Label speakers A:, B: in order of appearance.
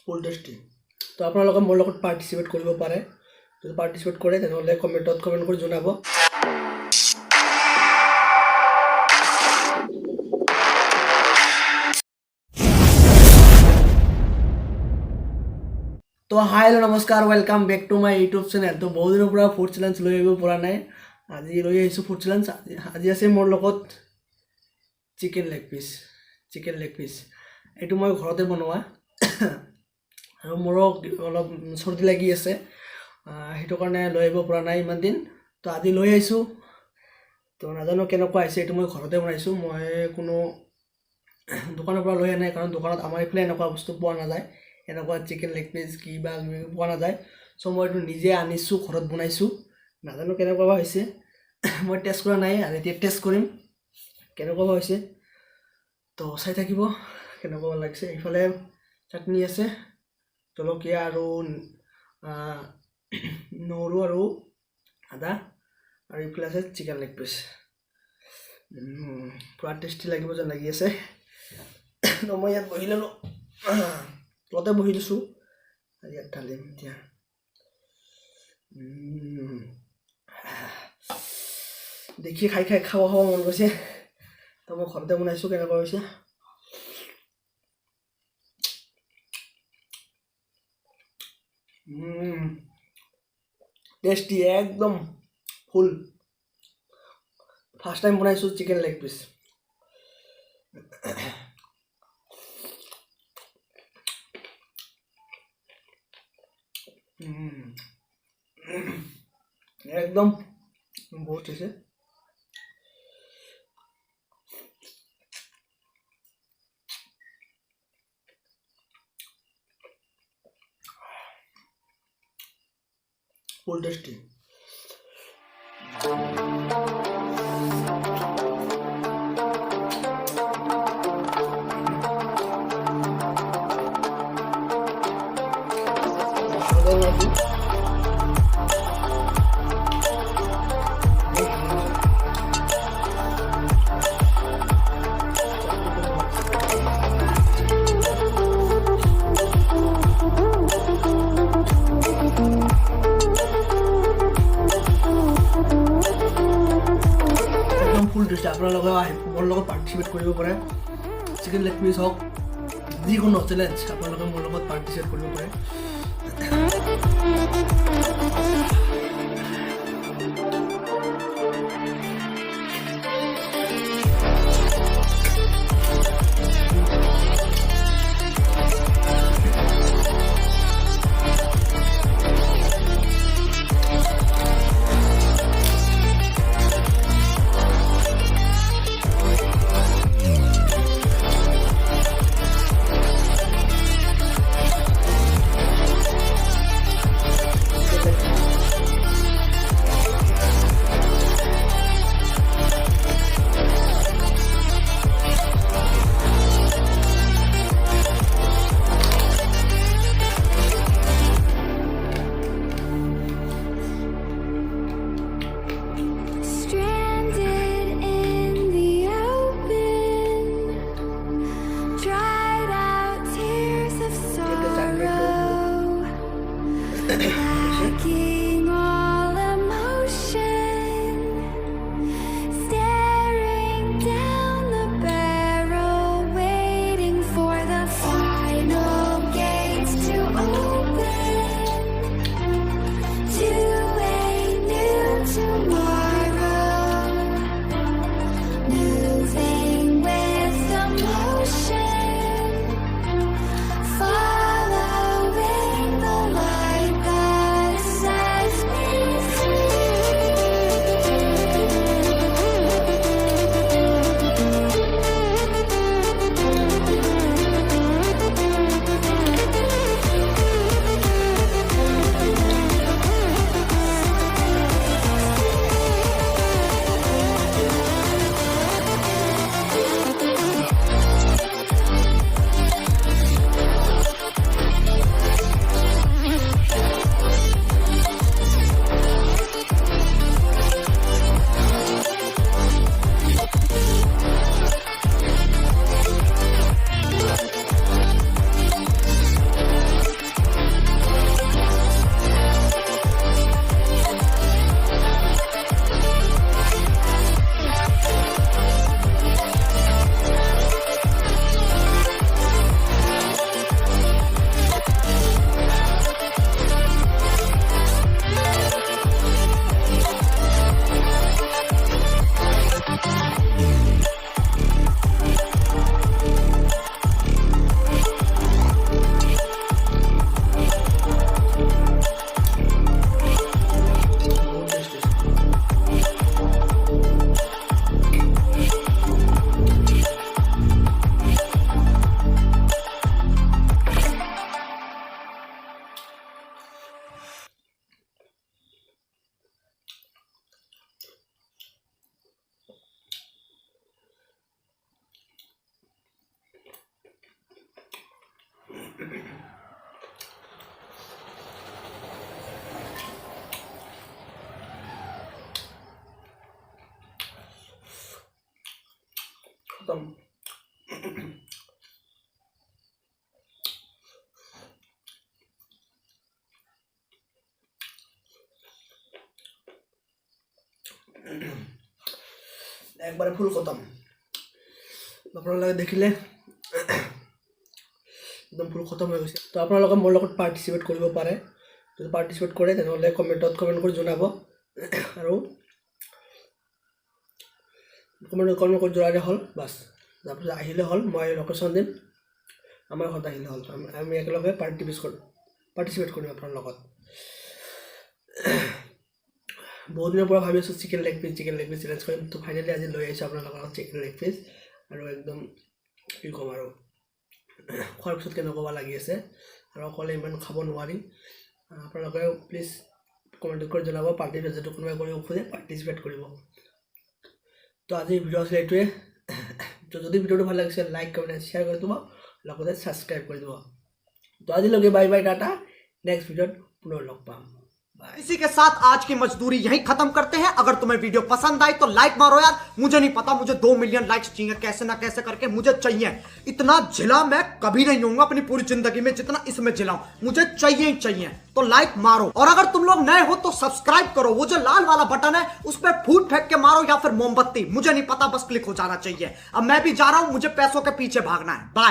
A: ফুল tasty. তো আপোনালোকে মোৰ লগত পাৰ্টিচিপেট কৰিব পাৰে। যদি পাৰ্টিচিপেট কৰে তেনেহ'লে কমেণ্ট কৰি জনাব। তো হাই হেল্ল' নমস্কাৰ, welcome back to my YouTube channel. তো বহুত দিনৰ পৰা ফুড চেলেঞ্জ লৈ আহিব পৰা নাই, আজি লৈ আহিছোঁ ফুড চেলেঞ্জ। আজি আছে মোৰ লগত চিকেন লেগ পিচ। এইটো মই ঘৰতে বনোৱা আৰু মোৰো অলপ চৰ্দি লাগি আছে, সেইটো কাৰণে লৈ আহিব পৰা নাই ইমান দিন। তো আজি লৈ আহিছোঁ। তো নাজানো কেনেকুৱা হৈছে, এইটো মই ঘৰতে বনাইছোঁ। মই কোনো দোকানৰ পৰা লৈ আনা নাই, কাৰণ দোকানত আমাৰ এইফালে এনেকুৱা বস্তু পোৱা নাযায়, এনেকুৱা চিকেন লেগ পিচ কিবা পোৱা নাযায়। চ' মই এইটো নিজে আনিছোঁ, ঘৰত বনাইছোঁ। নাজানো কেনেকুৱা হৈছে, মই টেষ্ট কৰা নাই আৰু এতিয়া টেষ্ট কৰিম কেনেকুৱা হৈছে। তো চাই থাকিব কেনেকুৱা লাগিছে। এইফালে চাটনি আছে, জলকীয়া আৰু নহৰু আৰু আদা, আৰু এইফালে আছে চিকেন লেগ পিচ। পুৰা টেষ্টি লাগিব যেন লাগি আছে। তো মই ইয়াত বহি ল'লোঁ, তলতে বহি দিছোঁ, ইয়াত ঢালিম এতিয়া। দেখি খাব মন গৈছে। তো মই ঘৰতে বনাইছোঁ, কেনেকুৱা হৈছে। টেষ্টি একদম ফুল। ফাৰ্ষ্ট টাইম বনাইছোঁ চিকেন লেগ পিচ। একদম বহুত হৈছে। ফুল টেষ্টি। ফুল টেষ্টি। আপোনালোকে মোৰ লগত পাৰ্টিচিপেট কৰিব পাৰে। চিকেন লেগ পিচ হওক, যিকোনো চেলেঞ্জ আপোনালোকে মোৰ লগত পাৰ্টিচিপেট কৰিব পাৰে। Lacking all emotion, staring down the barrel, waiting for the final gates to open to a new tomorrow, moving with emotion. खत्म। একবারে ফুল খতম। আপোনালোকে দেখিলে একদম ফুল খতম হৈ গৈছে। তো আপোনালোকে মোৰ লগত পাৰ্টিচিপেট কৰিব পাৰে। যদি পাৰ্টিচিপেট কৰে তেনেহ'লে কমেণ্টত কমেণ্ট কৰি জনাব, আৰু কমেণ্ট কৰি জনালে হ'ল বাছ। তাৰপিছত আহিলে হ'ল, মই লোকেশ্যন দিম, আমাৰ ঘৰত আহিলে হ'ল, আমি একেলগে পাৰ্টিচিপেট কৰিম আপোনাৰ লগত। বহুত দিনৰ পৰা ভাবি আছোঁ চিকেন লেগ পিচ চেলেঞ্জ কৰিম। তো ফাইনেলি আজি লৈ আহিছোঁ আপোনালোকৰ লগত চিকেন লেগ পিচ, আৰু একদম কি ক'ম আৰু, খোৱাৰ পিছত কেনেকুৱা লাগি আছে, আৰু অকলে ইমান খাব নোৱাৰি। আপোনালোকে প্লিজ কমেণ্ট কৰি জনাব, পাৰ্টিচিপেট যদি কোনোবাই কৰিব খোজে পাৰ্টিচিপেট কৰিব। তো আজিৰ ভিডিঅ' আছিলে এইটোৱে। তো যদি ভিডিঅ'টো ভাল লাগিছে লাইক কমেণ্ট শ্বেয়াৰ কৰি দিব, লগতে ছাবস্ক্ৰাইব কৰি দিব। তো আজিলৈকে বাই বাই, টাটা। নেক্সট ভিডিঅ'ত পুনৰ লগ পাম।
B: इसी के साथ आज की मजदूरी यहीं खत्म करते हैं। अगर तुम्हें वीडियो पसंद आई तो लाइक मारो यार। मुझे नहीं पता, मुझे 2 मिलियन लाइक्स चाहिए, कैसे ना कैसे करके मुझे चाहिए। इतना झिला मैं कभी नहीं होऊंगा अपनी पूरी जिंदगी में जितना इसमें झिलाऊं, मुझे चाहिए ही चाहिए। तो लाइक मारो, और अगर तुम लोग नए हो तो सब्सक्राइब करो। वो जो लाल वाला बटन है उस पर फूट फेंक के मारो, या फिर मोमबत्ती, मुझे नहीं पता, बस क्लिक हो जाना चाहिए। अब मैं भी जा रहा हूं, मुझे पैसों के पीछे भागना है। बाय।